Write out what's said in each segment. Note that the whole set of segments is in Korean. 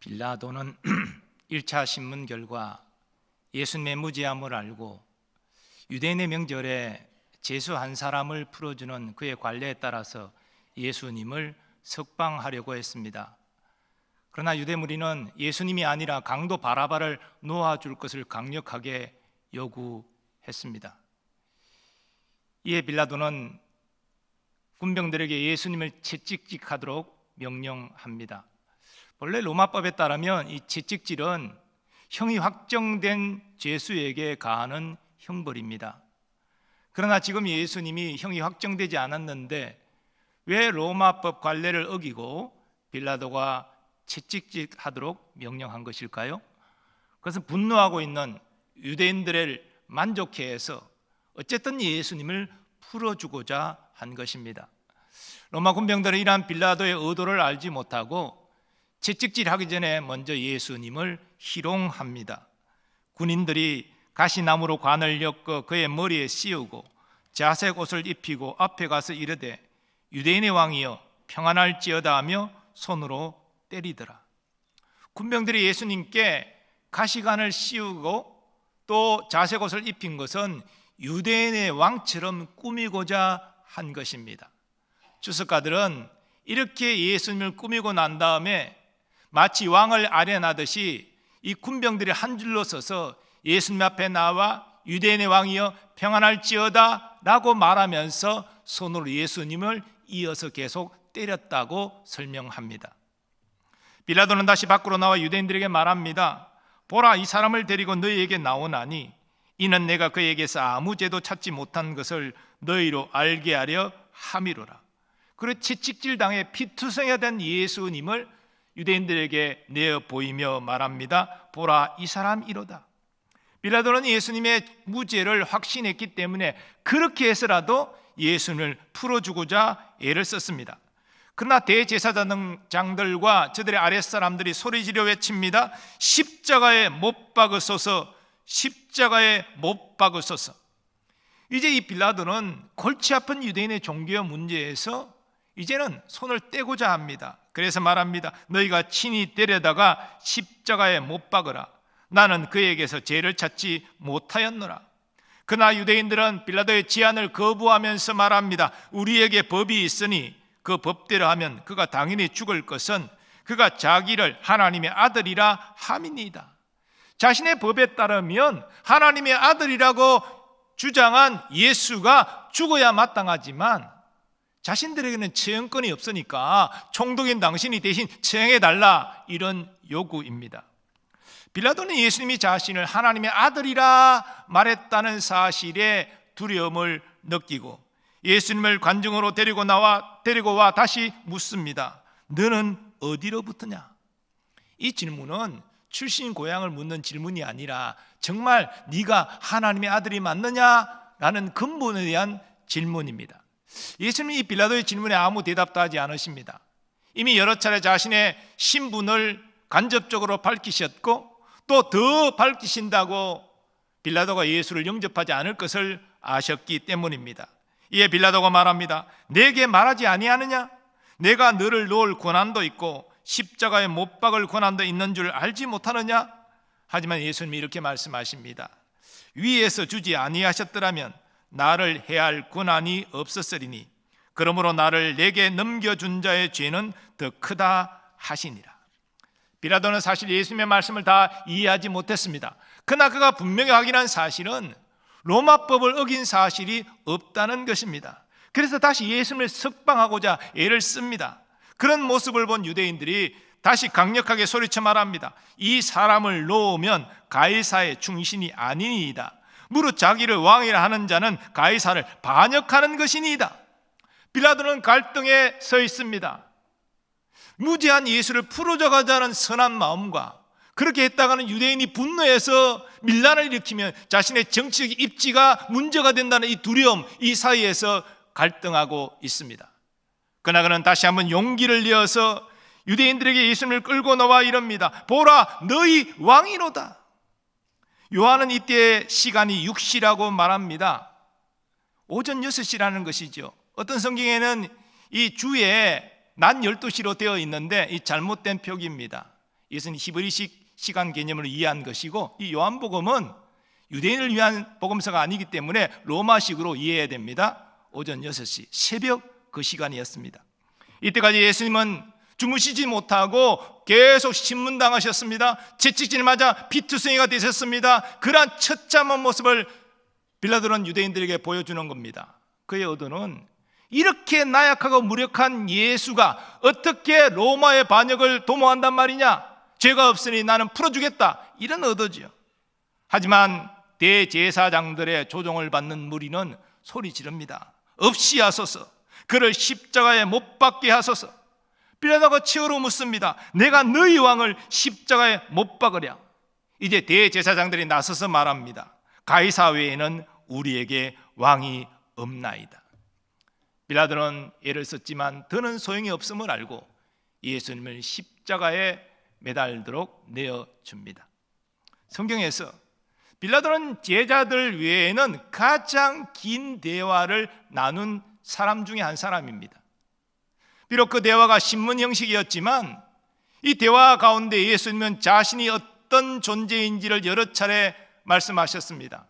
빌라도는 1차 신문 결과 예수님의 무죄함을 알고 유대인의 명절에 죄수 한 사람을 풀어주는 그의 관례에 따라서 예수님을 석방하려고 했습니다. 그러나 유대 무리는 예수님이 아니라 강도 바라바를 놓아줄 것을 강력하게 요구했습니다. 이에 빌라도는 군병들에게 예수님을 채찍질하도록 명령합니다. 원래 로마법에 따르면 이 채찍질은 형이 확정된 죄수에게 가하는 형벌입니다. 그러나 지금 예수님이 형이 확정되지 않았는데 왜 로마법 관례를 어기고 빌라도가 채찍질하도록 명령한 것일까요? 그것은 분노하고 있는 유대인들을 만족해 해서 어쨌든 예수님을 풀어주고자 한 것입니다. 로마 군병들은 이러한 빌라도의 의도를 알지 못하고 채찍질하기 전에 먼저 예수님을 희롱합니다. 군인들이 가시나무로 관을 엮어 그의 머리에 씌우고 자색 옷을 입히고 앞에 가서 이르되 유대인의 왕이여 평안할지어다 하며 손으로 때리더라. 군병들이 예수님께 가시관을 씌우고 또 자색 옷을 입힌 것은 유대인의 왕처럼 꾸미고자 한 것입니다. 주석가들은 이렇게 예수님을 꾸미고 난 다음에 마치 왕을 아련하듯이 이 군병들이 한 줄로 서서 예수님 앞에 나와 유대인의 왕이여 평안할지어다 라고 말하면서 손으로 예수님을 이어서 계속 때렸다고 설명합니다. 빌라도는 다시 밖으로 나와 유대인들에게 말합니다. 보라, 이 사람을 데리고 너희에게 나오나니 이는 내가 그에게서 아무 죄도 찾지 못한 것을 너희로 알게 하려 함이로라. 그리고 채찍질 당해 피투성이가 된 예수님을 유대인들에게 내어 보이며 말합니다. 보라, 이 사람 이로다. 빌라도는 예수님의 무죄를 확신했기 때문에 그렇게 해서라도 예수님을 풀어주고자 애를 썼습니다. 그러나 대제사장들과 저들의 아랫사람들이 소리지르 외칩니다. 십자가에 못 박으소서, 십자가에 못 박으소서. 이제 이 빌라도는 골치 아픈 유대인의 종교 문제에서 이제는 손을 떼고자 합니다. 그래서 말합니다. 너희가 친히 데려다가 십자가에 못 박으라. 나는 그에게서 죄를 찾지 못하였노라. 그러나 유대인들은 빌라도의 제안을 거부하면서 말합니다. 우리에게 법이 있으니 그 법대로 하면 그가 당연히 죽을 것은 그가 자기를 하나님의 아들이라 함이니이다. 자신의 법에 따르면 하나님의 아들이라고 주장한 예수가 죽어야 마땅하지만 자신들에게는 처형권이 없으니까 총독인 당신이 대신 처형해달라, 이런 요구입니다. 빌라도는 예수님이 자신을 하나님의 아들이라 말했다는 사실에 두려움을 느끼고 예수님을 관중으로 데리고 와 다시 묻습니다. 너는 어디로부터냐? 이 질문은 출신 고향을 묻는 질문이 아니라 정말 네가 하나님의 아들이 맞느냐라는 근본에 대한 질문입니다. 예수님이 이 빌라도의 질문에 아무 대답도 하지 않으십니다. 이미 여러 차례 자신의 신분을 간접적으로 밝히셨고 또 더 밝히신다고 빌라도가 예수를 영접하지 않을 것을 아셨기 때문입니다. 이에 빌라도가 말합니다. 내게 말하지 아니하느냐? 내가 너를 놓을 권한도 있고 십자가에 못 박을 권한도 있는 줄 알지 못하느냐? 하지만 예수님이 이렇게 말씀하십니다. 위에서 주지 아니하셨더라면 나를 해할 권한이 없었으리니 그러므로 나를 내게 넘겨준 자의 죄는 더 크다 하시니라. 빌라도는 사실 예수님의 말씀을 다 이해하지 못했습니다. 그러나 그가 분명히 확인한 사실은 로마법을 어긴 사실이 없다는 것입니다. 그래서 다시 예수님을 석방하고자 애를 씁니다. 그런 모습을 본 유대인들이 다시 강력하게 소리쳐 말합니다. 이 사람을 놓으면 가이사의 충신이 아니니이다. 무릇 자기를 왕이라 하는 자는 가이사를 반역하는 것이니이다. 빌라도는 갈등에 서 있습니다. 무죄한 예수를 풀어줘가자는 선한 마음과 그렇게 했다가는 유대인이 분노해서 밀란을 일으키면 자신의 정치적 입지가 문제가 된다는 이 두려움, 이 사이에서 갈등하고 있습니다. 그러나 그는 다시 한번 용기를 내어서 유대인들에게 예수님을 끌고 나와 이럽니다. 보라, 너희 왕이로다. 요한은 이때의 시간이 6시라고 말합니다. 오전 6시라는 것이죠. 어떤 성경에는 이 주에 낮 12시로 되어 있는데 이 잘못된 표기입니다. 이것은 히브리식 시간 개념을 이해한 것이고, 이 요한복음은 유대인을 위한 복음서가 아니기 때문에 로마식으로 이해해야 됩니다. 오전 6시 새벽 그 시간이었습니다. 이때까지 예수님은 주무시지 못하고 계속 신문당하셨습니다. 채찍질 맞아 피투성이가 되셨습니다. 그러한 처참한 모습을 빌라도는 유대인들에게 보여주는 겁니다. 그의 의도는 이렇게 나약하고 무력한 예수가 어떻게 로마의 반역을 도모한단 말이냐, 죄가 없으니 나는 풀어주겠다, 이런 의도지요. 하지만 대제사장들의 조종을 받는 무리는 소리 지릅니다. 없이 하소서, 그를 십자가에 못 박게 하소서. 빌라도가 치어로 묻습니다. 내가 너희 왕을 십자가에 못 박으랴. 이제 대제사장들이 나서서 말합니다. 가이사 외에는 우리에게 왕이 없나이다. 빌라도는 애를 썼지만 더는 소용이 없음을 알고 예수님을 십자가에 매달도록 내어줍니다. 성경에서 빌라도는 제자들 외에는 가장 긴 대화를 나눈 사람 중에 한 사람입니다. 비록 그 대화가 신문 형식이었지만 이 대화 가운데 예수님은 자신이 어떤 존재인지를 여러 차례 말씀하셨습니다.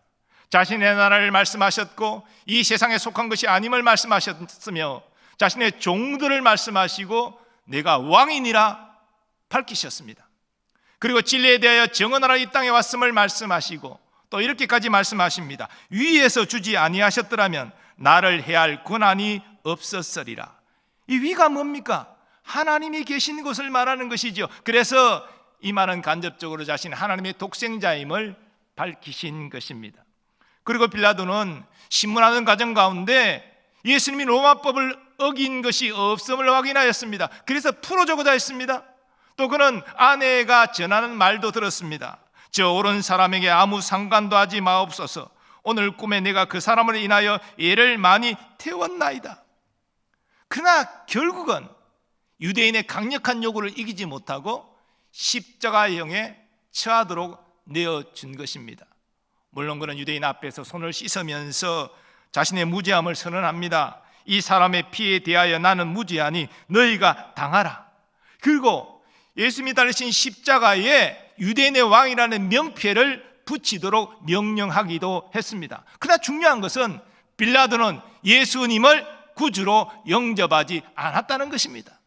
자신의 나라를 말씀하셨고 이 세상에 속한 것이 아님을 말씀하셨으며 자신의 종들을 말씀하시고 내가 왕이니라 밝히셨습니다. 그리고 진리에 대하여 정언하라 이 땅에 왔음을 말씀하시고 또 이렇게까지 말씀하십니다. 위에서 주지 아니하셨더라면 나를 해할 권한이 없었으리라. 이 위가 뭡니까? 하나님이 계신 곳을 말하는 것이죠. 그래서 이 말은 간접적으로 자신 하나님의 독생자임을 밝히신 것입니다. 그리고 빌라도는 신문하는 과정 가운데 예수님이 로마법을 어긴 것이 없음을 확인하였습니다. 그래서 풀어주고자 했습니다. 또 그는 아내가 전하는 말도 들었습니다. 저 옳은 사람에게 아무 상관도 하지 마옵소서. 오늘 꿈에 내가 그 사람을 인하여 애를 많이 태웠나이다. 그러나 결국은 유대인의 강력한 요구를 이기지 못하고 십자가형에 처하도록 내어준 것입니다. 물론 그는 유대인 앞에서 손을 씻으면서 자신의 무죄함을 선언합니다. 이 사람의 피에 대하여 나는 무죄하니 너희가 당하라. 그리고 예수님이 달리신 십자가에 유대인의 왕이라는 명패를 붙이도록 명령하기도 했습니다. 그러나 중요한 것은 빌라도는 예수님을 구주로 영접하지 않았다는 것입니다.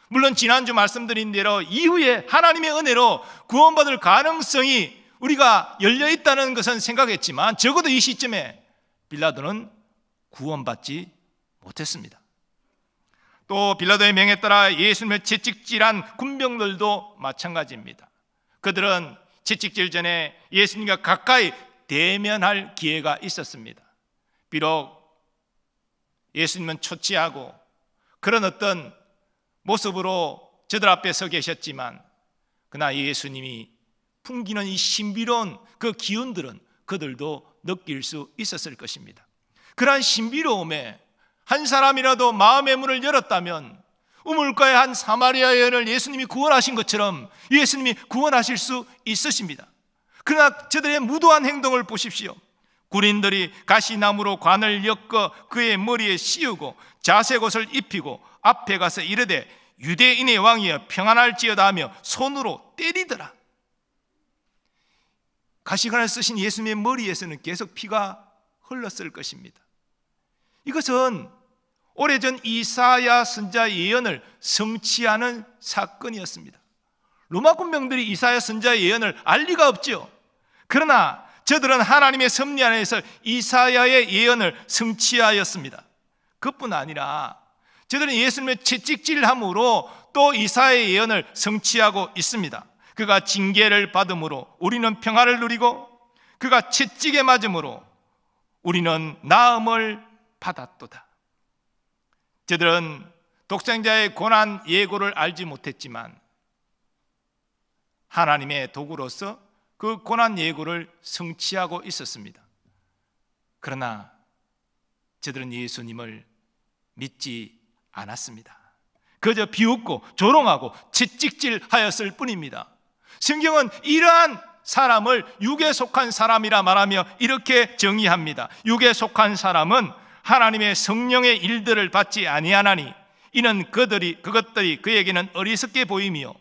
물론 지난주 말씀드린 대로 이후에 하나님의 은혜로 구원받을 가능성이 우리가 열려있다는 것은 생각했지만 적어도 이 시점에 빌라도는 구원받지 못했습니다. 또 빌라도의 명에 따라 예수님을 채찍질한 군병들도 마찬가지입니다. 그들은 채찍질 전에 예수님과 가까이 대면할 기회가 있었습니다. 비록 예수님은 초치하고 그런 어떤 모습으로 저들 앞에 서 계셨지만 그러나 예수님이 풍기는 이 신비로운 그 기운들은 그들도 느낄 수 있었을 것입니다. 그러한 신비로움에 한 사람이라도 마음의 문을 열었다면 우물가의 한 사마리아 여인을 예수님이 구원하신 것처럼 예수님이 구원하실 수 있으십니다. 그러나 저들의 무도한 행동을 보십시오. 군인들이 가시나무로 관을 엮어 그의 머리에 씌우고 자색옷을 입히고 앞에 가서 이르되 유대인의 왕이여 평안할지어다 하며 손으로 때리더라. 가시관을 쓰신 예수님의 머리에서는 계속 피가 흘렀을 것입니다. 이것은 오래전 이사야 선자 예언을 성취하는 사건이었습니다. 로마 군병들이 이사야 선자 예언을 알 리가 없죠. 그러나 저들은 하나님의 섭리 안에서 이사야의 예언을 성취하였습니다. 그뿐 아니라 저들은 예수님의 채찍질함으로 또 이사야의 예언을 성취하고 있습니다. 그가 징계를 받음으로 우리는 평화를 누리고 그가 채찍에 맞음으로 우리는 나음을 받았도다. 저들은 독생자의 고난 예고를 알지 못했지만 하나님의 도구로서 그 고난 예고를 성취하고 있었습니다. 그러나 저들은 예수님을 믿지 않았습니다. 그저 비웃고 조롱하고 채찍질하였을 뿐입니다. 성경은 이러한 사람을 육에 속한 사람이라 말하며 이렇게 정의합니다. 육에 속한 사람은 하나님의 성령의 일들을 받지 아니하나니 이는 그것들이 그에게는 어리석게 보이며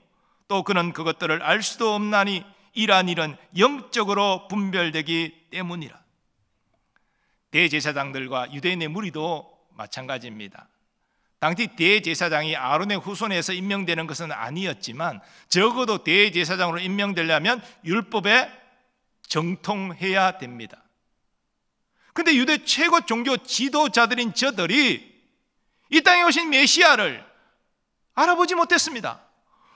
또 그는 그것들을 알 수도 없나니 이러한 일은 영적으로 분별되기 때문이라. 대제사장들과 유대인의 무리도 마찬가지입니다. 당시 대제사장이 아론의 후손에서 임명되는 것은 아니었지만 적어도 대제사장으로 임명되려면 율법에 정통해야 됩니다. 그런데 유대 최고 종교 지도자들인 저들이 이 땅에 오신 메시아를 알아보지 못했습니다.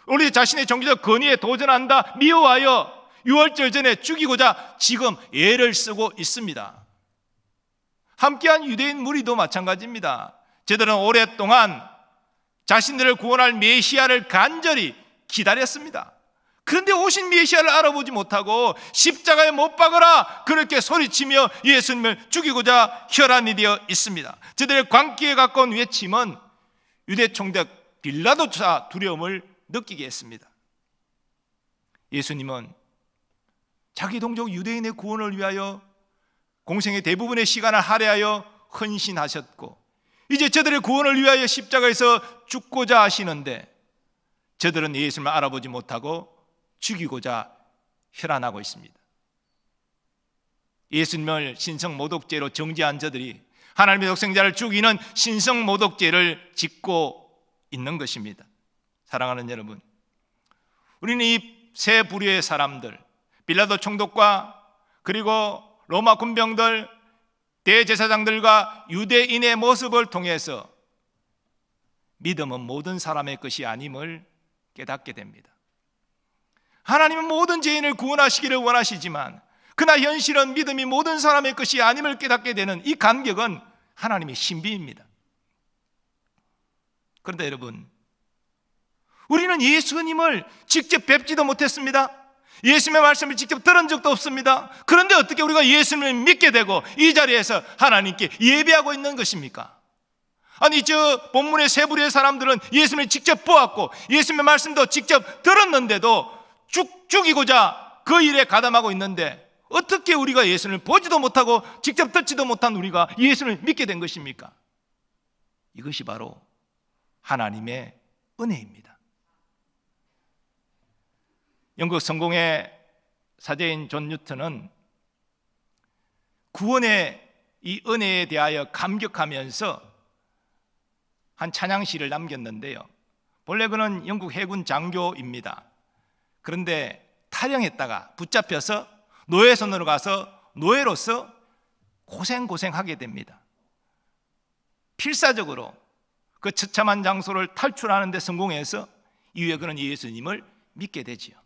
우리 자신의 종교적 권위에 도전한다 미워하여 유월절 전에 죽이고자 지금 애를 쓰고 있습니다. 함께한 유대인 무리도 마찬가지입니다. 저들은 오랫동안 자신들을 구원할 메시아를 간절히 기다렸습니다. 그런데 오신 메시아를 알아보지 못하고 십자가에 못 박으라 그렇게 소리치며 예수님을 죽이고자 혈안이 되어 있습니다. 저들의 광기에 가까운 외침은 유대 총독 빌라도조차 두려움을 느끼게 했습니다. 예수님은 자기 동족 유대인의 구원을 위하여 공생의 대부분의 시간을 할애하여 헌신하셨고 이제 저들의 구원을 위하여 십자가에서 죽고자 하시는데 저들은 예수님을 알아보지 못하고 죽이고자 혈안하고 있습니다. 예수님을 신성모독죄로 정죄한 저들이 하나님의 독생자를 죽이는 신성모독죄를 짓고 있는 것입니다. 사랑하는 여러분, 우리는 이 세 부류의 사람들, 빌라도 총독과 그리고 로마 군병들, 대제사장들과 유대인의 모습을 통해서 믿음은 모든 사람의 것이 아님을 깨닫게 됩니다. 하나님은 모든 죄인을 구원하시기를 원하시지만 그러나 현실은 믿음이 모든 사람의 것이 아님을 깨닫게 되는 이 간격은 하나님의 신비입니다. 그런데 여러분, 우리는 예수님을 직접 뵙지도 못했습니다. 예수님의 말씀을 직접 들은 적도 없습니다. 그런데 어떻게 우리가 예수님을 믿게 되고 이 자리에서 하나님께 예배하고 있는 것입니까? 아니, 저 본문의 세 부류의 사람들은 예수님을 직접 보았고 예수님의 말씀도 직접 들었는데도 죽이고자 그 일에 가담하고 있는데 어떻게 우리가 예수님을 보지도 못하고 직접 듣지도 못한 우리가 예수님을 믿게 된 것입니까? 이것이 바로 하나님의 은혜입니다. 영국 성공의 사제인 존 뉴턴은 구원의 이 은혜에 대하여 감격하면서 한 찬양시를 남겼는데요. 본래 그는 영국 해군 장교입니다. 그런데 탈영했다가 붙잡혀서 노예선으로 가서 노예로서 고생하게 됩니다. 필사적으로 그 처참한 장소를 탈출하는 데 성공해서 이후에 그는 예수님을 믿게 되지요.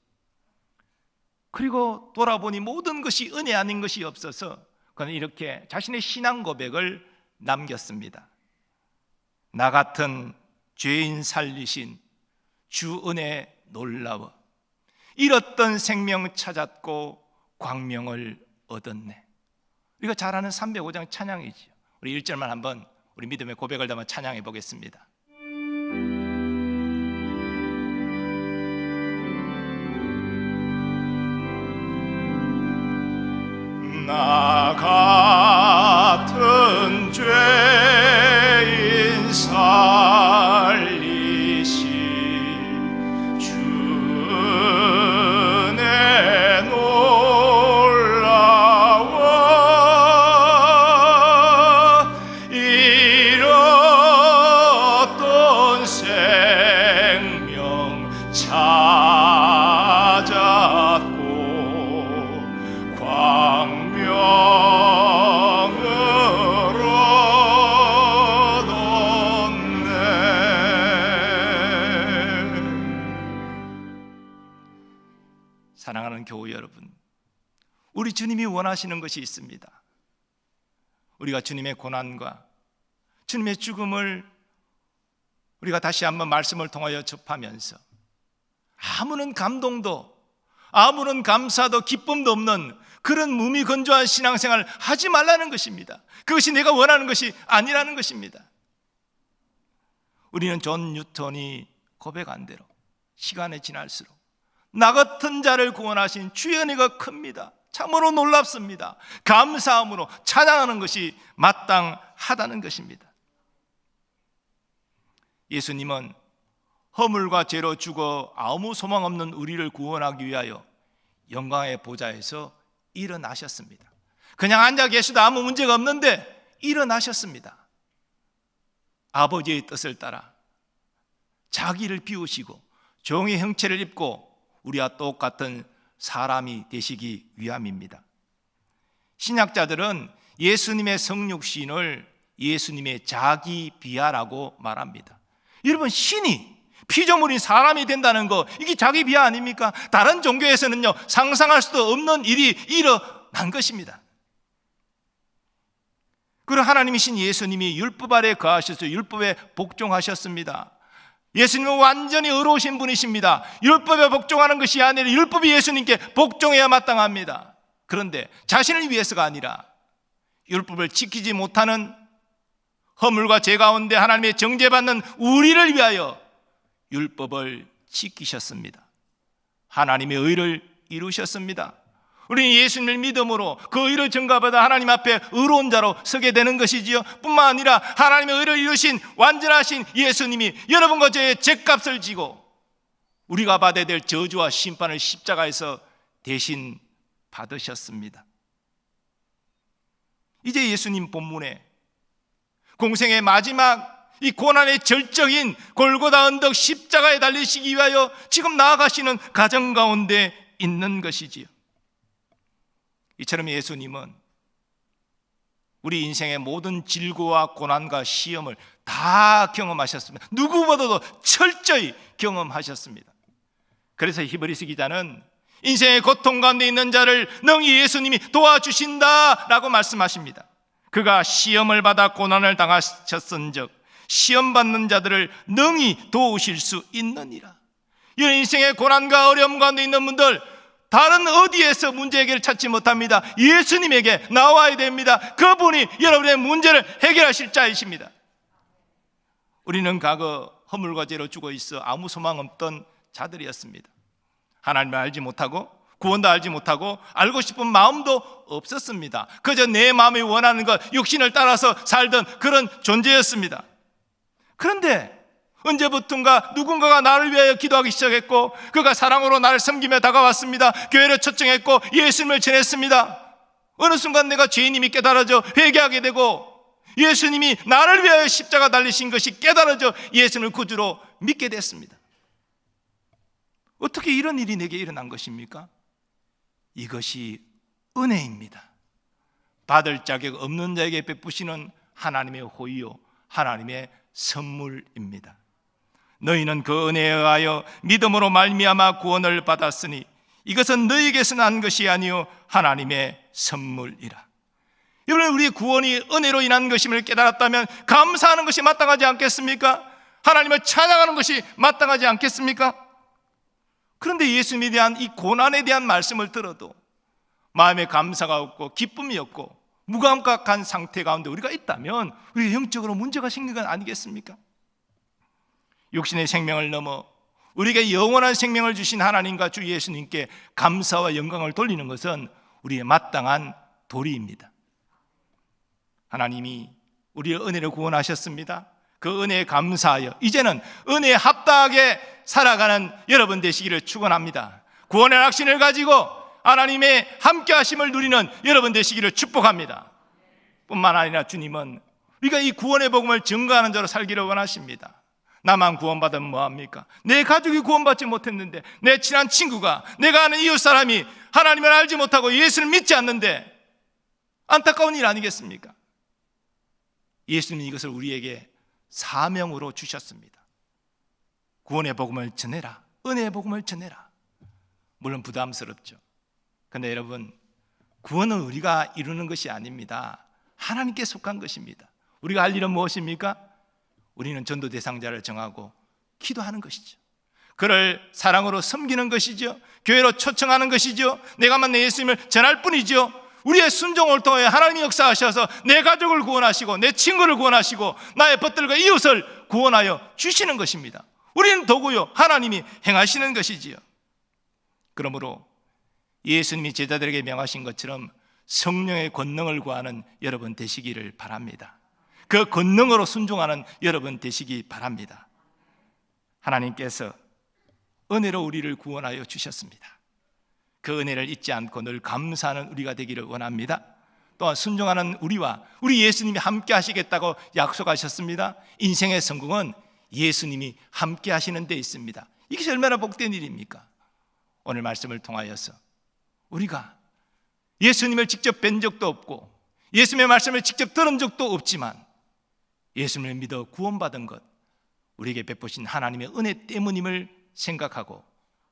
그리고 돌아보니 모든 것이 은혜 아닌 것이 없어서 그는 이렇게 자신의 신앙 고백을 남겼습니다. 나 같은 죄인 살리신 주 은혜 놀라워 잃었던 생명 찾았고 광명을 얻었네. 우리가 잘 아는 305장 찬양이지요. 우리 1절만 한번 우리 믿음의 고백을 담아 찬양해 보겠습니다. 나 같은 죄인 살리신 주 은혜 놀라워 잃었던 생명 찾았고 사랑하는 교우 여러분, 우리 주님이 원하시는 것이 있습니다. 우리가 주님의 고난과 주님의 죽음을 우리가 다시 한번 말씀을 통하여 접하면서 아무런 감동도 아무런 감사도 기쁨도 없는 그런 무미건조한 신앙생활을 하지 말라는 것입니다. 그것이 내가 원하는 것이 아니라는 것입니다. 우리는 존 뉴턴이 고백한 대로 시간이 지날수록 나 같은 자를 구원하신 주의 은혜가 큽니다. 참으로 놀랍습니다. 감사함으로 찬양하는 것이 마땅하다는 것입니다. 예수님은 허물과 죄로 죽어 아무 소망 없는 우리를 구원하기 위하여 영광의 보좌에서 일어나셨습니다. 그냥 앉아 계셔도 아무 문제가 없는데 일어나셨습니다. 아버지의 뜻을 따라 자기를 비우시고 종의 형체를 입고 우리와 똑같은 사람이 되시기 위함입니다. 신약자들은 예수님의 성육신을 예수님의 자기 비하라고 말합니다. 여러분, 신이 피조물인 사람이 된다는 거, 이게 자기 비하 아닙니까? 다른 종교에서는요, 상상할 수도 없는 일이 일어난 것입니다. 그리고 하나님이신 예수님이 율법 아래 거하셔서 율법에 복종하셨습니다. 예수님은 완전히 의로우신 분이십니다. 율법에 복종하는 것이 아니라 율법이 예수님께 복종해야 마땅합니다. 그런데 자신을 위해서가 아니라 율법을 지키지 못하는 허물과 죄 가운데 하나님의 정죄받는 우리를 위하여 율법을 지키셨습니다. 하나님의 의를 이루셨습니다. 우리는 예수님을 믿음으로 그 의를 증거받아 하나님 앞에 의로운 자로 서게 되는 것이지요. 뿐만 아니라 하나님의 의를 이루신 완전하신 예수님이 여러분과 저의 죄값을 지고 우리가 받아야 될 저주와 심판을 십자가에서 대신 받으셨습니다. 이제 예수님 본문에 공생의 마지막 이 고난의 절정인 골고다 언덕 십자가에 달리시기 위하여 지금 나아가시는 가정 가운데 있는 것이지요. 이처럼 예수님은 우리 인생의 모든 질고와 고난과 시험을 다 경험하셨습니다. 누구보다도 철저히 경험하셨습니다. 그래서 히브리서 기자는 인생의 고통 가운데 있는 자를 능히 예수님이 도와주신다라고 말씀하십니다. 그가 시험을 받아 고난을 당하셨은즉 시험 받는 자들을 능히 도우실 수 있느니라. 이런 인생의 고난과 어려움 가운데 있는 분들, 다른 어디에서 문제 해결을 찾지 못합니다. 예수님에게 나와야 됩니다. 그분이 여러분의 문제를 해결하실 자이십니다. 우리는 과거 허물과 죄로 죽어 있어 아무 소망 없던 자들이었습니다. 하나님을 알지 못하고 구원도 알지 못하고 알고 싶은 마음도 없었습니다. 그저 내 마음이 원하는 것, 육신을 따라서 살던 그런 존재였습니다. 그런데 언제부턴가 누군가가 나를 위하여 기도하기 시작했고 그가 사랑으로 나를 섬기며 다가왔습니다. 교회를 초청했고 예수님을 전했습니다. 어느 순간 내가 죄인임이 깨달아져 회개하게 되고 예수님이 나를 위하여 십자가 달리신 것이 깨달아져 예수님을 구주로 믿게 됐습니다. 어떻게 이런 일이 내게 일어난 것입니까? 이것이 은혜입니다. 받을 자격 없는 자에게 베푸시는 하나님의 호의요 하나님의 선물입니다. 너희는 그 은혜에 의하여 믿음으로 말미암아 구원을 받았으니 이것은 너희에게서 난 것이 아니요 하나님의 선물이라. 여러분, 우리의 구원이 은혜로 인한 것임을 깨달았다면 감사하는 것이 마땅하지 않겠습니까? 하나님을 찬양하는 것이 마땅하지 않겠습니까? 그런데 예수님에 대한 이 고난에 대한 말씀을 들어도 마음에 감사가 없고 기쁨이 없고 무감각한 상태 가운데 우리가 있다면 우리 영적으로 문제가 생긴 건 아니겠습니까? 육신의 생명을 넘어 우리에게 영원한 생명을 주신 하나님과 주 예수님께 감사와 영광을 돌리는 것은 우리의 마땅한 도리입니다. 하나님이 우리의 은혜를 구원하셨습니다. 그 은혜에 감사하여 이제는 은혜에 합당하게 살아가는 여러분 되시기를 축원합니다. 구원의 확신을 가지고 하나님의 함께 하심을 누리는 여러분 되시기를 축복합니다. 뿐만 아니라 주님은 우리가 이 구원의 복음을 증거하는 자로 살기를 원하십니다. 나만 구원받으면 뭐합니까? 내 가족이 구원받지 못했는데, 내 친한 친구가, 내가 아는 이웃 사람이 하나님을 알지 못하고 예수를 믿지 않는데 안타까운 일 아니겠습니까? 예수님은 이것을 우리에게 사명으로 주셨습니다. 구원의 복음을 전해라, 은혜의 복음을 전해라. 물론 부담스럽죠. 그런데 여러분, 구원은 우리가 이루는 것이 아닙니다. 하나님께 속한 것입니다. 우리가 할 일은 무엇입니까? 우리는 전도 대상자를 정하고 기도하는 것이죠. 그를 사랑으로 섬기는 것이죠. 교회로 초청하는 것이죠. 내가 만난 예수님을 전할 뿐이죠. 우리의 순종을 통해 하나님이 역사하셔서 내 가족을 구원하시고 내 친구를 구원하시고 나의 벗들과 이웃을 구원하여 주시는 것입니다. 우리는 도구요, 하나님이 행하시는 것이지요. 그러므로 예수님이 제자들에게 명하신 것처럼 성령의 권능을 구하는 여러분 되시기를 바랍니다. 그 권능으로 순종하는 여러분 되시기 바랍니다. 하나님께서 은혜로 우리를 구원하여 주셨습니다. 그 은혜를 잊지 않고 늘 감사하는 우리가 되기를 원합니다. 또한 순종하는 우리와 우리 예수님이 함께 하시겠다고 약속하셨습니다. 인생의 성공은 예수님이 함께 하시는 데 있습니다. 이것이 얼마나 복된 일입니까? 오늘 말씀을 통하여서 우리가 예수님을 직접 뵌 적도 없고 예수님의 말씀을 직접 들은 적도 없지만 예수님을 믿어 구원받은 것, 우리에게 베푸신 하나님의 은혜 때문임을 생각하고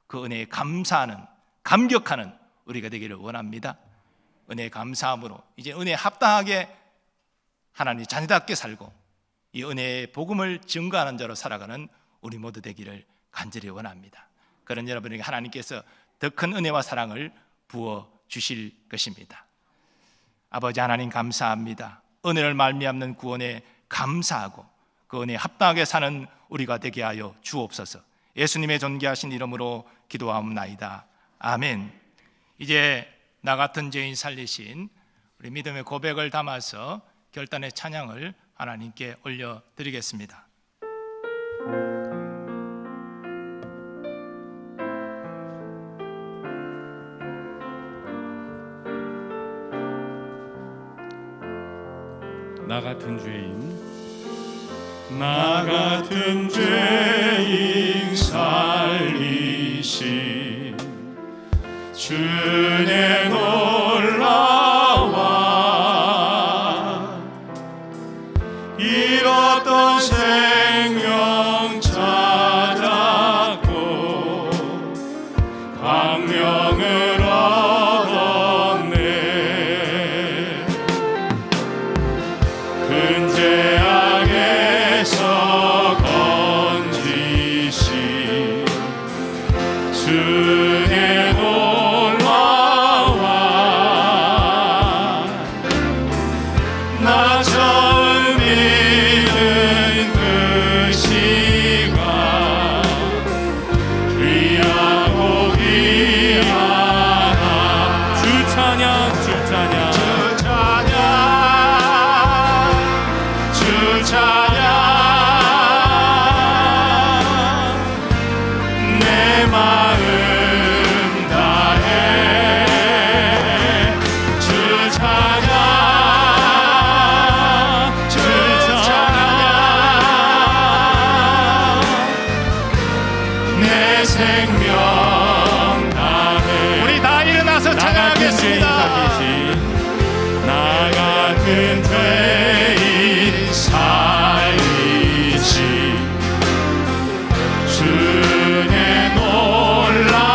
그 은혜에 감사하는, 감격하는 우리가 되기를 원합니다. 은혜에 감사함으로 이제 은혜에 합당하게 하나님의 자녀답게 살고 이 은혜의 복음을 증거하는 자로 살아가는 우리 모두 되기를 간절히 원합니다. 그런 여러분에게 하나님께서 더 큰 은혜와 사랑을 부어 주실 것입니다. 아버지 하나님 감사합니다. 은혜를 말미암는 구원에 감사하고 그 은혜에 합당하게 사는 우리가 되게 하여 주옵소서. 예수님의 존귀하신 이름으로 기도하옵나이다. 아멘. 이제 나 같은 죄인 살리신 우리 믿음의 고백을 담아서 결단의 찬양을 하나님께 올려드리겠습니다. 나 같은 죄인, 나 같은 죄인 살리신 주의 놀라와 잃었던 생명 찾았고 광명을 얻었네. 큰 죄악에서 건지신 주의 놀라와 나 처음 믿은 그 시간 귀하고 귀하다. 주 찬양, 주 찬양, 주 찬양, 주 찬양. 내 마음 다해 주 찬양, 주 찬양. 내 생명 다해. 우리 다 일어나서 찬양하겠습니다. 나 같은 죄인 살리신 주의 놀라와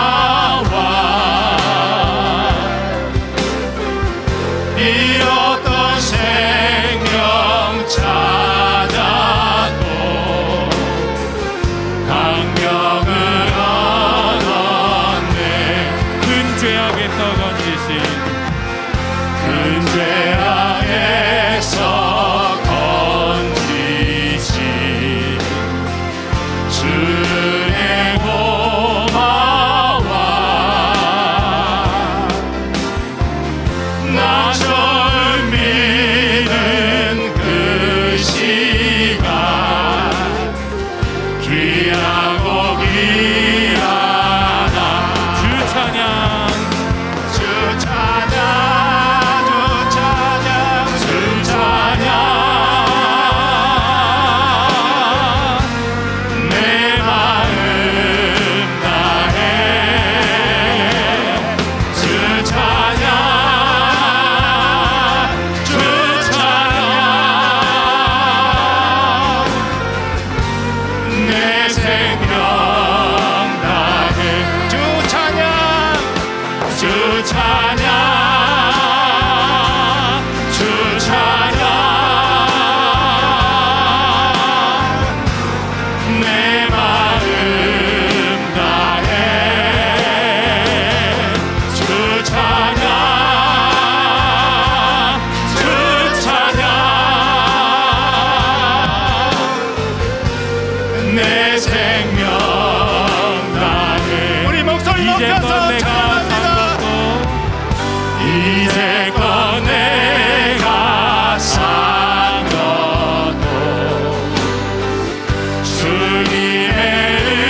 잃었던 생명 찾았고 강명을 얻었네. 큰 죄악에서 건지신, 큰 죄악에서 건지신 주의 고마워. 나 처음 믿은 그 시간 귀하고 귀하다. 주 찬양, 주 찬양, 주 찬양, 내 마음 다해 주 찬양, 주 찬양. 내 생명 다해 주 찬양, 주 찬양, 주 찬양. 내 마음 다해 주 찬양, 주 찬양. 내 생명 다해. 우리 목소리 이제껏 높여서 내가 산 찬양합니다. 것도, 이제껏 내가 산 것도 주님의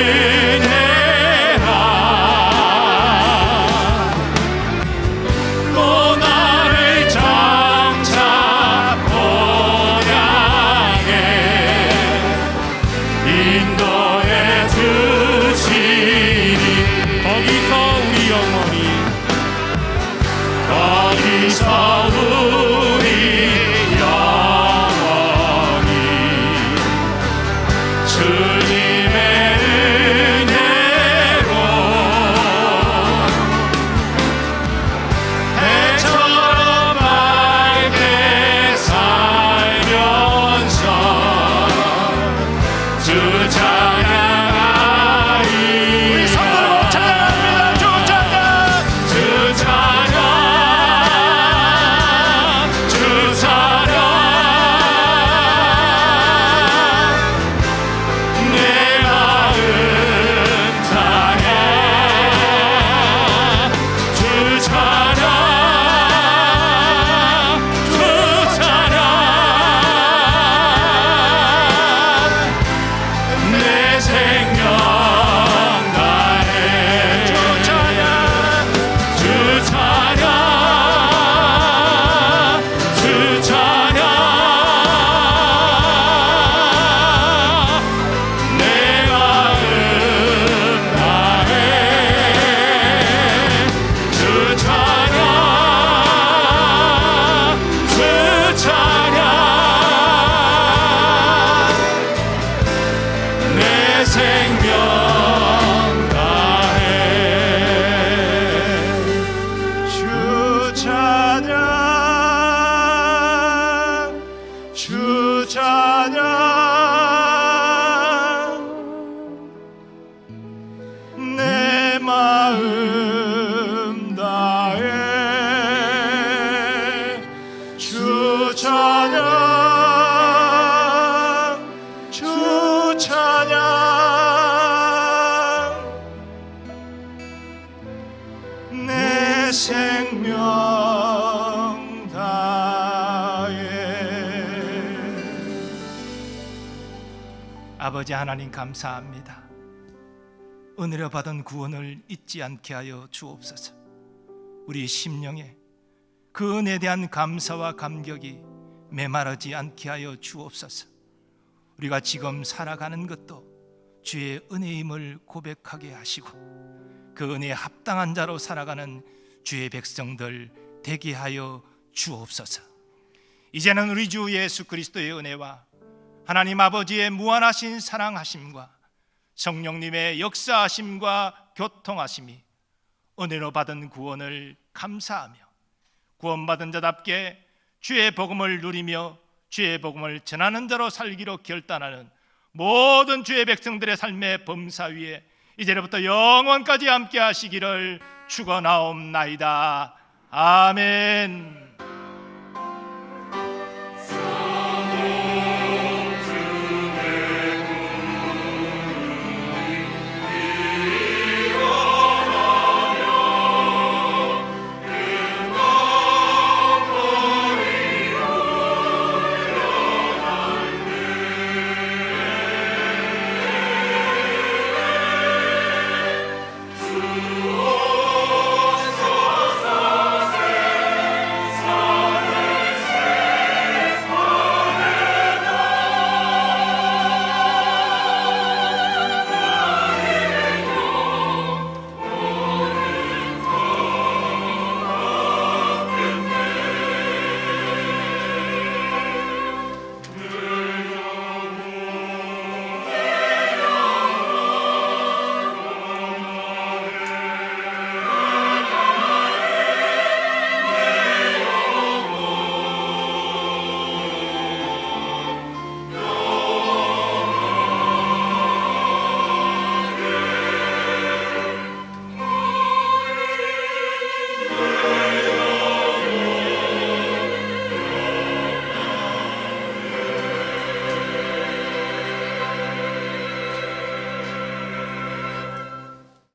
서울이 영원히 주님의 은혜로 해처럼 밝게 살면서 주 찬양하리. 우리 성도로 찬양합니다. 주 찬양. 주 찬양, 주 찬양, 내 마음 다해 주 찬양, 주 찬양, 내 생명 다해 주 찬양, 주 찬양, 주 찬양, 내 마음 다해 주 찬양, 주 찬양, 내 생명 다해 주 찬양, 주 찬양, 내 마음 다해 주 찬양, 주 찬양, 내 생명 다해. 아버지 하나님 감사합니다. 은혜로 받은 구원을 잊지 않게 하여 주옵소서. 우리 심령에 그 은혜에 대한 감사와 감격이 메마르지 않게 하여 주옵소서. 우리가 지금 살아가는 것도 주의 은혜임을 고백하게 하시고 그 은혜에 합당한 자로 살아가는 주의 백성들 되게 하여 주옵소서. 이제는 우리 주 예수 그리스도의 은혜와 하나님 아버지의 무한하신 사랑하심과 성령님의 역사하심과 교통하심이 은혜로 받은 구원을 감사하며 구원받은 자답게 주의 복음을 누리며 주의 복음을 전하는 자로 살기로 결단하는 모든 주의 백성들의 삶의 범사 위에 이제로부터 영원까지 함께 하시기를 축원하옵나이다. 아멘.